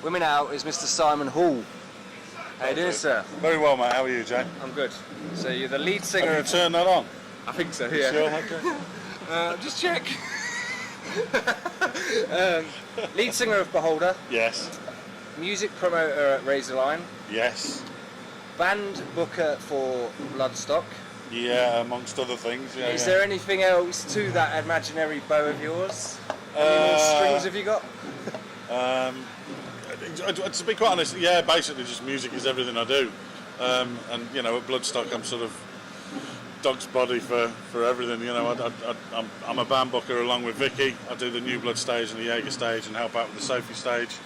With me now is Mr. Simon Hall. How you doing, sir? Very well, mate. How are you, Jay? I'm good. So you're the lead singer Have you of... turned that on? I think so, yeah. Sure, okay. Just check. Lead singer of Beholder. Yes. Music promoter at Razorline. Yes. Band booker for Bloodstock. Yeah, amongst other things. Yeah, Is there anything else to that imaginary bow of yours? Any more strings have you got? To be quite honest, yeah, basically just music is everything I do. And, you know, at Bloodstock I'm sort of dog's body for everything. You know, I'm a band booker along with Vicky. I do the New Blood stage and the Jaeger stage and help out with the Sophie stage.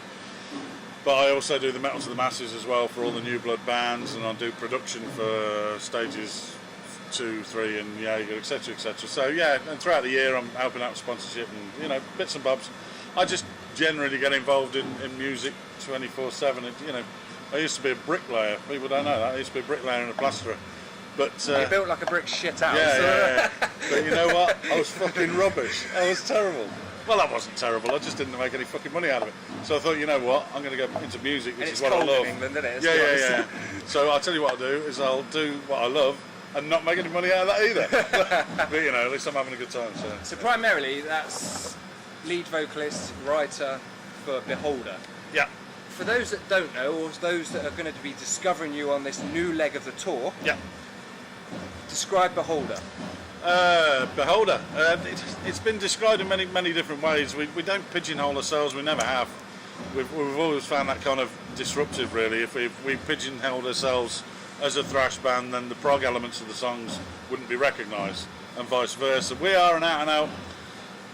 But I also do the Metal to the Masses as well for all the New Blood bands, and I do production for stages 2, 3 and Jaeger, etc, etc. So yeah, and throughout the year I'm helping out with sponsorship and, you know, bits and bobs. I just generally get involved in music 24/7. You know, I used to be a bricklayer. People don't know that. I used to be a bricklayer and a plasterer. But you built like a brick shit house. Yeah. But you know what? I was fucking rubbish. I was terrible. Well, I wasn't terrible. I just didn't make any fucking money out of it. So I thought, you know what? I'm going to go into music, which is what I love. It's cold in England, isn't it? Yeah. So I'll tell you what I'll do is I'll do what I love and not make any money out of that either. But you know, at least I'm having a good time. So primarily, that's lead vocalist, writer for Beholder. Yeah. For those that don't know, or those that are going to be discovering you on this new leg of the tour, yeah. Describe Beholder. Beholder. It's been described in many different ways. We don't pigeonhole ourselves. We never have. We've always found that kind of disruptive, really. If we pigeonholed ourselves as a thrash band, then the prog elements of the songs wouldn't be recognised, and vice versa. We are an out-and-out,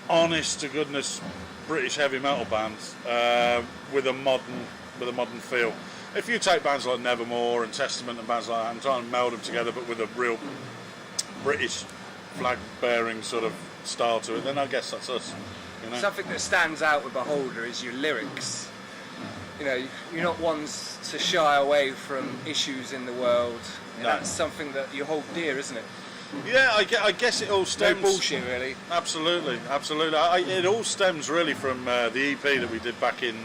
honest-to-goodness British heavy metal band with a modern feel. If you take bands like Nevermore and Testament and bands like that and try and meld them together, but with a real British flag-bearing sort of style to it, then I guess that's us. You know? Something that stands out with Beholder is your lyrics. You know, you're not ones to shy away from issues in the world. No. That's something that you hold dear, isn't it? Yeah, I guess it all stems... No bullshit, really. Absolutely. It all stems really from the EP that we did back in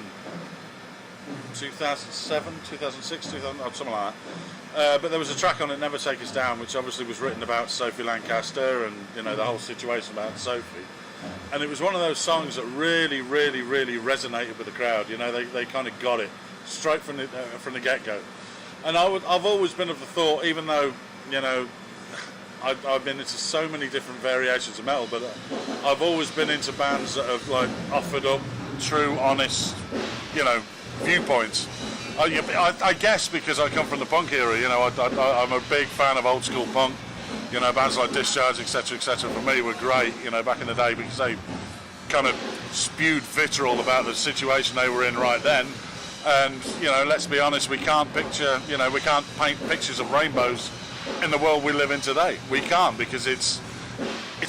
2007, 2006, 2000, something like that. But there was a track on it, Never Take Us Down, which obviously was written about Sophie Lancaster and, you know, the whole situation about Sophie. And it was one of those songs that really resonated with the crowd. You know, they kind of got it straight from the get-go. And I've always been of the thought, even though, you know, I've been into so many different variations of metal, but I've always been into bands that have like offered up true, honest, you know, viewpoints. I guess because I come from the punk era, you know, I'm a big fan of old school punk. You know, bands like Discharge, etc., etc. for me were great, you know, back in the day, because they kind of spewed vitriol about the situation they were in right then. And, you know, let's be honest, we can't paint pictures of rainbows in the world we live in today. We can't, because it's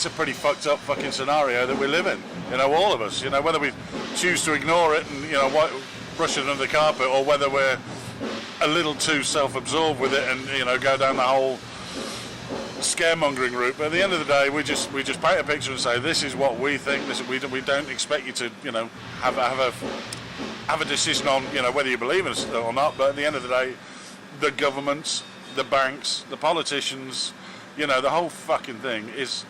a pretty fucked up fucking scenario that we live in. You know, all of us. You know, whether we choose to ignore it and, you know, brush it under the carpet, or whether we're a little too self-absorbed with it and, you know, go down the whole scaremongering route. But at the end of the day, we just paint a picture and say, this is what we think. We don't expect you to, you know, have a decision on, you know, whether you believe in us or not. But at the end of the day, the governments, the banks, the politicians, you know, the whole fucking thing is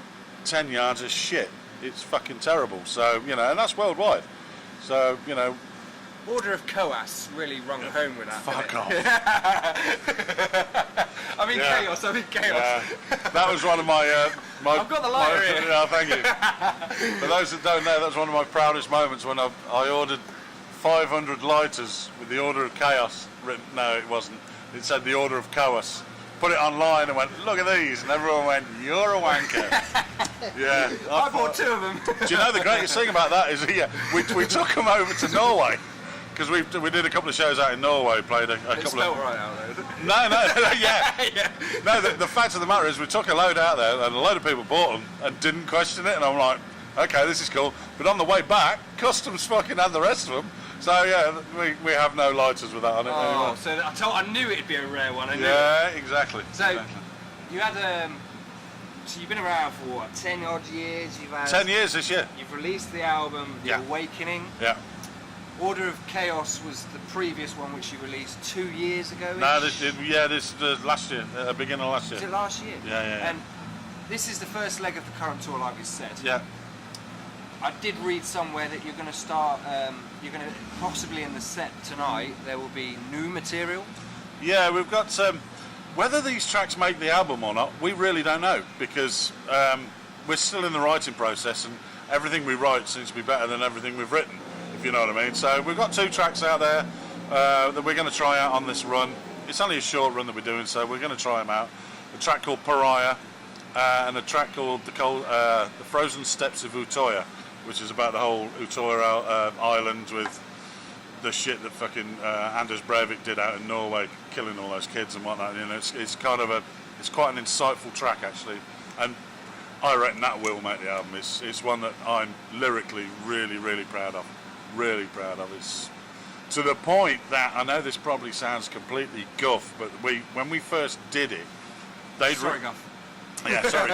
10 yards of shit. It's fucking terrible. So, you know, and that's worldwide. So, you know, Order of Coas really rung home with that. Fuck off. I mean, yeah. Chaos. That was one of my... I've got the lighter here. No, thank you. For those that don't know, that's one of my proudest moments when I ordered 500 lighters with the Order of Chaos written. No, it wasn't. It said the Order of Coas. Put it online and went, look at these, and everyone went, you're a wanker. Yeah. I bought 2 of them. Do you know the greatest thing about that is, yeah, we took them over to Norway. Because we did a couple of shows out in Norway, played a couple of... right out there. No, yeah. Yeah. No, the fact of the matter is we took a load out there and a load of people bought them and didn't question it, and I'm like, okay, this is cool. But on the way back, Customs fucking had the rest of them. So yeah, we have no lighters with that on it anymore. So I knew it'd be a rare one. Yeah, exactly. So you had so you've been around for what, 10 odd years? You've had 10 years this year. You've released the album, The Awakening. Yeah. Order of Chaos was the previous one which you released 2 years ago. No, this last year, beginning of last year. Was it last year? Yeah. And this is the first leg of the current tour, like we said. Yeah. I did read somewhere that you're going to start, you're going to possibly in the set tonight, there will be new material. Yeah, we've got, whether these tracks make the album or not, we really don't know, because we're still in the writing process and everything we write seems to be better than everything we've written, if you know what I mean. So we've got 2 tracks out there that we're going to try out on this run. It's only a short run that we're doing, so we're going to try them out. A track called Pariah and a track called the Frozen Steppes of Utoya, which is about the whole Utoya island with the shit that fucking Anders Breivik did out in Norway, killing all those kids and whatnot. You know, it's quite an insightful track actually, and I reckon that will make the album. It's one that I'm lyrically really, really proud of. Really proud of. It's to the point that I know this probably sounds completely guff, but when we first did it, Sorry, Guff. Yeah, sorry,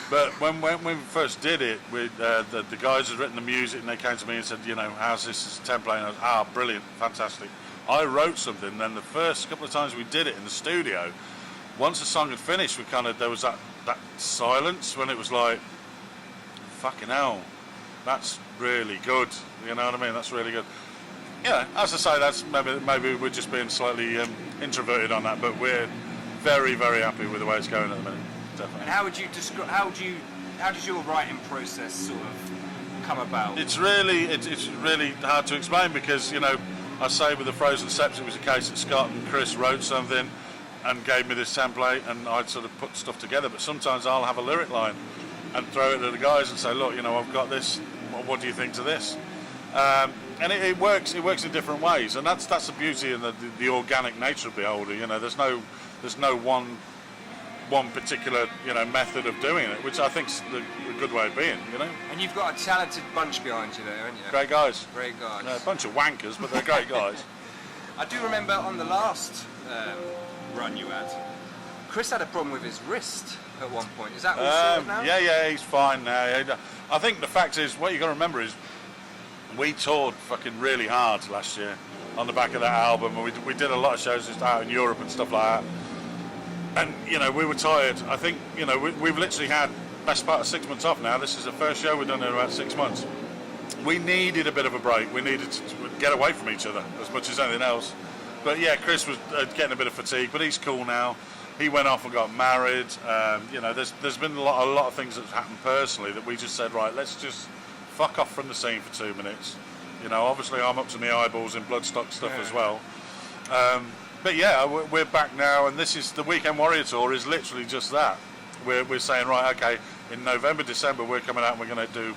but when we first did it, the guys had written the music and they came to me and said, you know, how's this as a template? And I was, brilliant, fantastic. I wrote something, then the first couple of times we did it in the studio, once the song had finished, there was that silence when it was like, fucking hell, that's really good. You know what I mean? That's really good. Yeah, as I say, that's maybe we're just being slightly introverted on that, but we're very, very happy with the way it's going at the minute. Definitely. And how would you describe? How does your writing process sort of come about? It's really hard to explain because, you know, I say with the Frozen Steppes, it was a case that Scott and Chris wrote something and gave me this template, and I'd sort of put stuff together. But sometimes I'll have a lyric line and throw it to the guys and say, look, you know, I've got this. What do you think to this? And it works. It works in different ways, and that's the beauty and the organic nature of Beholder. You know, there's no one particular, you know, method of doing it, which I think's a good way of being, you know. And you've got a talented bunch behind you there, haven't you? Great guys. Great guys. A bunch of wankers, but they're great guys. I do remember on the last run you had, Chris had a problem with his wrist at one point. Is that all sorted now? Yeah, he's fine now. I think the fact is, what you got to remember is, we toured fucking really hard last year on the back of that album, and we did a lot of shows just out in Europe and stuff like that. And, you know, we were tired. I think, you know, we've literally had best part of 6 months off now. This is the first show we've done in about 6 months. We needed a bit of a break. We needed to get away from each other as much as anything else. But yeah, Chris was getting a bit of fatigue, but he's cool now. He went off and got married. You know, there's been a lot of things that's happened personally that we just said, right, let's just fuck off from the scene for 2 minutes. You know, obviously I'm up to my eyeballs in Bloodstock stuff as well. But yeah, we're back now, and this is the Weekend Warrior Tour is literally just that. We're saying, right, okay, in November, December, we're coming out and we're going to do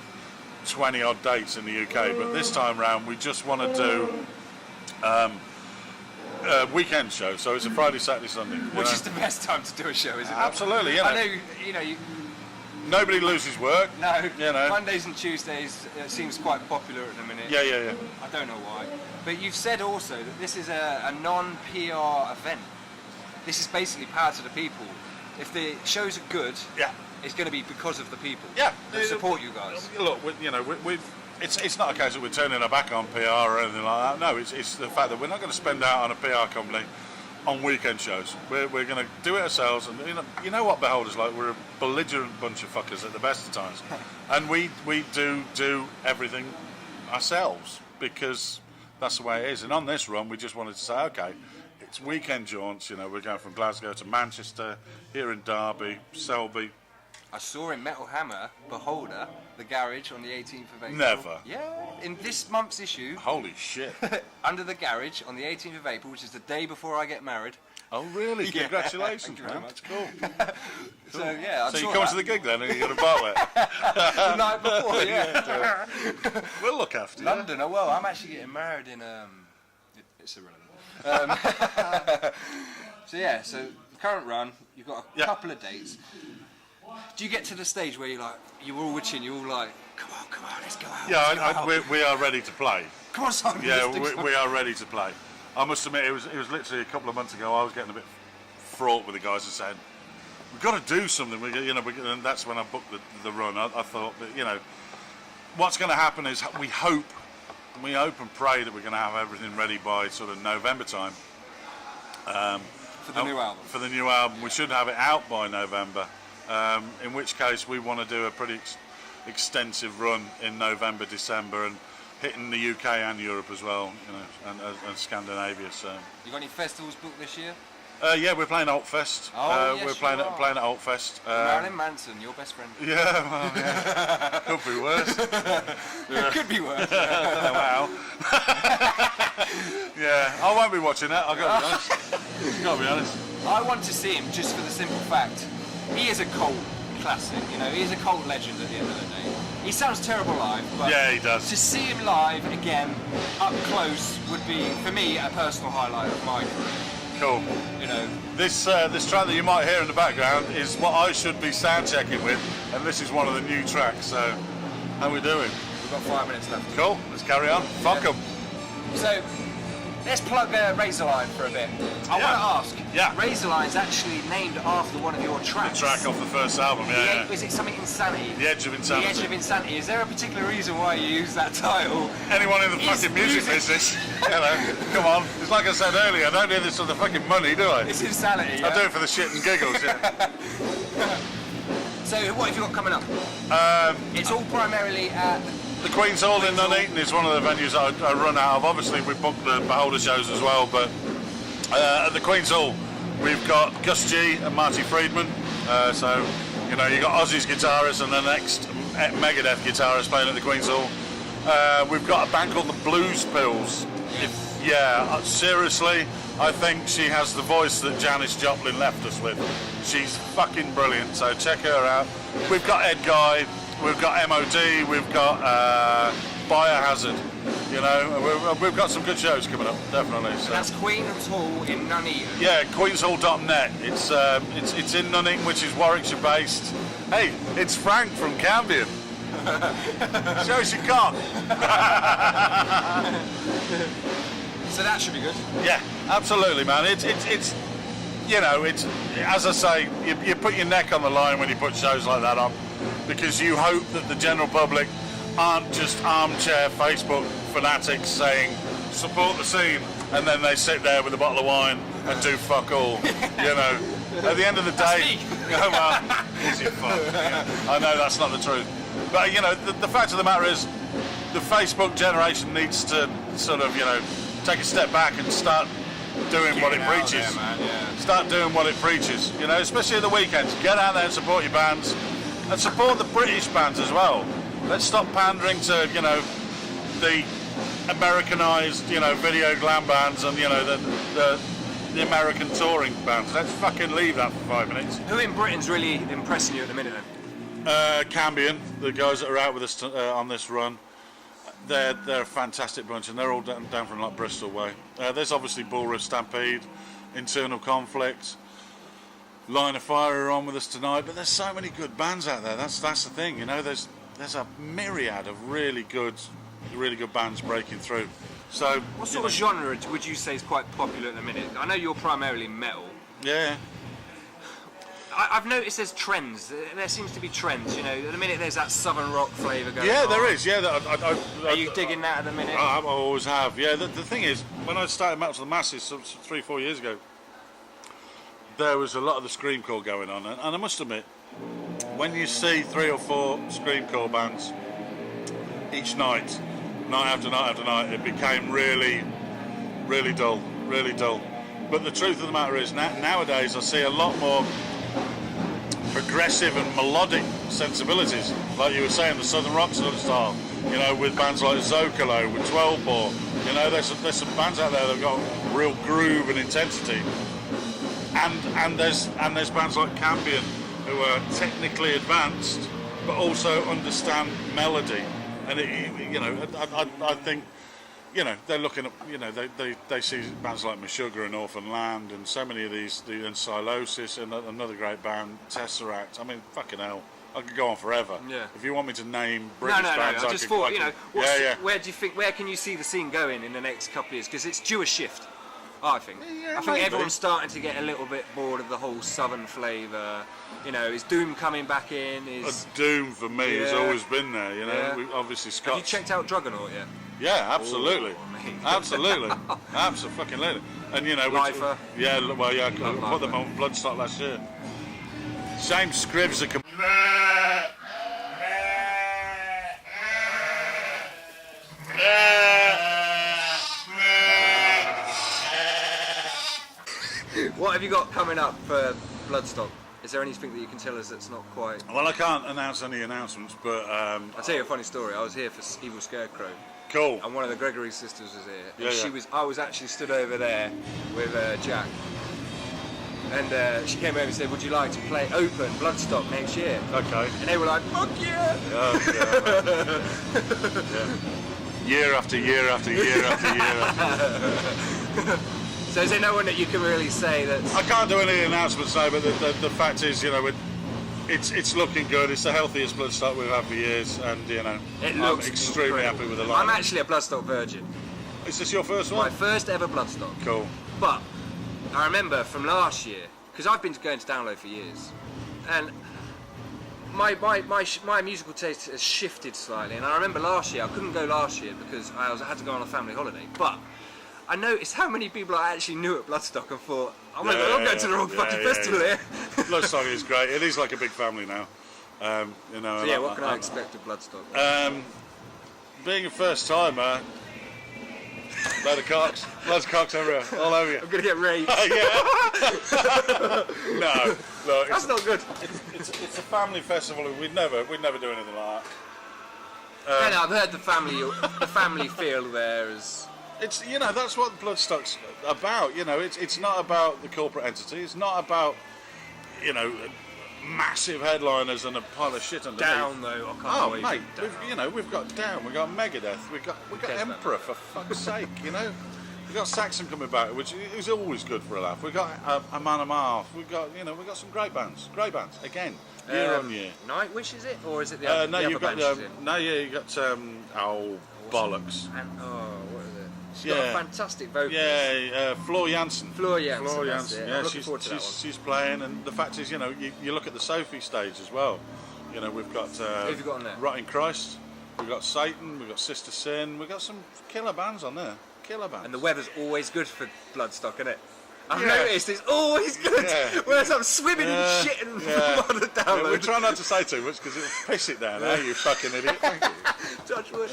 20 odd dates in the UK, but this time round we just want to do a weekend show, so it's a Friday, Saturday, Sunday. Which is the best time to do a show, isn't it? Absolutely, yeah. I know, you know, nobody loses work. No, you know. Mondays and Tuesdays seems quite popular at the minute. Yeah. I don't know why. But you've said also that this is a non-PR event. This is basically power to the people. If the shows are good, it's going to be because of the people. Yeah. That support you guys. Look, you know, it's not a case that we're turning our back on PR or anything like that. No, it's the fact that we're not going to spend out on a PR company on weekend shows. We're going to do it ourselves, and you know what Beholder's like. We're a belligerent bunch of fuckers at the best of times, and we do everything ourselves because that's the way it is. And on this run, we just wanted to say, okay, it's weekend jaunts. You know, we're going from Glasgow to Manchester, here in Derby, Selby. I saw in Metal Hammer, Beholder, the garage on the 18th of April. Never. Yeah, in this month's issue. Holy shit. Under the garage on the 18th of April, which is the day before I get married. Oh, really? Yeah. Congratulations, Thank you very man. much. Cool. So, yeah, So you come to the gig then and you got a bar the night before, yeah. We'll look after you. London, oh well, I'm actually getting married in, it's irrelevant. So yeah, so the current run, you've got a couple of dates. Do you get to the stage where you're all witching, you're all like, come on, let's go out. Yeah, we are ready to play. Come on, Simon. Yeah, we are ready to play. I must admit, it was literally a couple of months ago. I was getting a bit fraught with the guys and saying, we've got to do something. And that's when I booked the run. I thought that, you know, what's going to happen is we hope we hope and pray that we're going to have everything ready by sort of November time. For the new album. For the new album, we should have it out by November. In which case, we want to do a pretty extensive run in November, December, and hitting the UK and Europe as well, you know, and Scandinavia. So. You got any festivals booked this year? Yeah, we're playing Altfest. Oh, yes, we're playing you are. playing at Altfest. Marilyn Manson, your best friend. Yeah, well, yeah. Could be worse. It could be worse. Wow. Yeah, I won't be watching that. I've got to be honest. Got to be honest. I want to see him just for the simple fact he is a cult classic. You know, he is a cult legend at the end of the day. He sounds terrible live, but Yeah, he does. to see him live again, up close, would be for me a personal highlight of my career. Cool. You know, This track that you might hear in the background is what I should be sound checking with, and this is one of the new tracks. So, how we doing? we've got 5 minutes left. Cool. Let's carry on. Fuck 'em. So, let's plug Razorline for a bit. I Yeah. want to ask. Yeah. Razorline's actually named after one of your tracks. The track off the first album. Yeah. Is it something Insanity? The Edge of The Insanity. Edge of Insanity. Is there a particular reason why you use that title? Anyone in the Is fucking music music- business, you know, come on. It's like I said earlier, I don't do this for the fucking money, do I? It's Insanity. I Yeah? do it for the shit and giggles, yeah. So what have you got coming up? It's all primarily at... The Queen's Hall in Nuneaton is one of the venues that I run out of. Obviously, we booked the Beholder shows as well, but at the Queen's Hall, we've got Gus G and Marty Friedman. So, you know, you got Ozzy's guitarist and the next Megadeth guitarist playing at the Queen's Hall. We've got a band called the Blues Pills. Seriously, I think she has the voice that Janis Joplin left us with. She's fucking brilliant, so check her out. We've got Ed Guy, we've got MOD, we've got Biohazard. You know, we've got some good shows coming up, definitely. So. That's Queen's Hall in Nuneaton. Yeah, queenshall.net. It's in Nuneaton, which is Warwickshire based. Hey, it's Frank from Cambion. Shows you can't. So that should be good. Yeah, absolutely, man. It's you know, it's as I say, you put your neck on the line when you put shows like that on, because you hope that the general public aren't just armchair Facebook fanatics saying support the scene, and then they sit there with a bottle of wine and do fuck all. You know, at the end of the day, oh, well, easy fuck. Yeah. I know that's not the truth, but you know, the fact of the matter is, the Facebook generation needs to sort of, you know, take a step back and start doing what it preaches. There, man, yeah. Start doing what it preaches, you know, especially at the weekends. Get out there and support your bands, and support the British bands as well. Let's stop pandering to, you know, the Americanized, you know, video glam bands and, you know, the American touring bands. Let's fucking leave that for 5 minutes. Who in Britain's really impressing you at the minute then? Cambion, the guys that are out with us on this run, they're a fantastic bunch, and they're all down from like Bristol way. There's obviously Bull Stampede, Internal Conflict, Line of Fire are on with us tonight, but there's so many good bands out there. That's the thing, you know. There's a myriad of really good bands breaking through. So What sort of genre would you say is quite popular at the minute? I know you're primarily metal. Yeah. I've noticed there's trends. There seems to be trends, you know. At the minute there's that southern rock flavour going on. Yeah, there is. Yeah, Are you digging that at the minute? I always have. Yeah, the thing is, when I started Metal to the Masses 3-4 years ago, there was a lot of the screamcore going on, and I must admit, when you see 3 or 4 screamcore bands each night after night after night, it became really, really dull, really dull. But the truth of the matter is, nowadays I see a lot more progressive and melodic sensibilities, like you were saying, the southern rock sort of style, you know, with bands like Zocalo, with 12 Bore, you know, there's some bands out there that have got real groove and intensity, and there's bands like Cambion who are technically advanced but also understand melody, and you know, I think, you know, they're looking at, you know, they see bands like Meshuggah and Orphan Land and so many of these, and Silosis and another great band, Tesseract. I mean, fucking hell, I could go on forever. Yeah. If you want me to name British bands, I just thought, you know, yeah. where do you think, where can you see the scene going in the next couple of years? Because it's due a shift. I think. Yeah, I think maybe. everyone's starting to get a little bit bored of the whole southern flavour. You know, is Doom coming back in? Is Doom for me has Yeah. always been there. You know, Yeah. we obviously have Scott. you checked out Juggernaut yet? Yeah, absolutely, Ooh, mate. absolutely, absolutely. And you know, Lifer. yeah, well, yeah, I Love put them Lifer. on Bloodstock last year. Same scribs are. What have you got coming up for Bloodstock? Is there anything that you can tell us that's not quite... Well, I can't announce any announcements, but I'll tell you a funny story. I was here for Evil Scarecrow, cool. and one of the Gregory sisters was here. And Yeah, yeah. I was actually stood over there with Jack. And she came over and said, would you like to play open Bloodstock next year? Okay. And they were like, fuck yeah! Yeah. Year after year after year after year. So is there no one that you can really say that's... I can't do any announcements now, but the fact is, you know, it's looking good. It's the healthiest Bloodstock we've had for years, and you know, It I'm looks extremely incredible. happy with the I'm line. actually a Bloodstock virgin. Is this your first My one? first ever Bloodstock. Cool. But I remember from last year, because I've been going to Download for years, and my musical taste has shifted slightly. And I remember last year, I couldn't go last year because I had to go on a family holiday. But I noticed how many people I actually knew at Bloodstock and thought, oh my god, I'm going to the wrong fucking festival here. Bloodstock is great. It is like a big family now. You know. So and yeah, what can I expect of Bloodstock? Being a first timer, load of cocks, loads of cocks everywhere, all over you. I'm going to get raped. Yeah. No, look, That's not good. it's a family festival. We'd never do anything like that. And I've heard the family feel there is... It's, you know, that's what Bloodstock's about. You know, it's not about the corporate entity. It's not about, you know, massive headliners and a pile of shit underneath. Down though, I can't Oh believe mate, Down. we've got Down, we've got Megadeth, we've got cares about Emperor, for fuck's sake, you know. We've got Saxon coming back, which is always good for a laugh. We've got a Man of Mouth. We've got some great bands again, year on year. Nightwish is it, or is it the other? No, the you've other got band she's in? no, yeah, you got oh bollocks. And what is it? She's Yeah. got a fantastic vocalist. Yeah, Floor Jansen. Floor Jansen. Floor that's Jansen. it. Yeah, I'm looking forward to that one. she's playing, and the fact is, you know, you look at the Sophie stage as well. You know, we've got Who have you got on there? Rotting Christ. We've got Satan. We've got Sister Sin. We've got some killer bands on there. Killer bands. And the weather's always good for Bloodstock, isn't it? I've Yeah. noticed it's always good. Yeah. Whereas I'm swimming in shit and on the Yeah, Download. we try not to say too much because it'll piss it down. Eh, you fucking idiot. Thank you. Touch wood.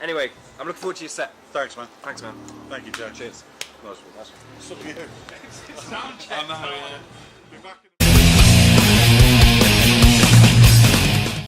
Anyway, I'm looking forward to your set. Thanks, man. Thanks, man. Thank you, Jack. Cheers. Nice one. So you. I know. Yeah. Be back in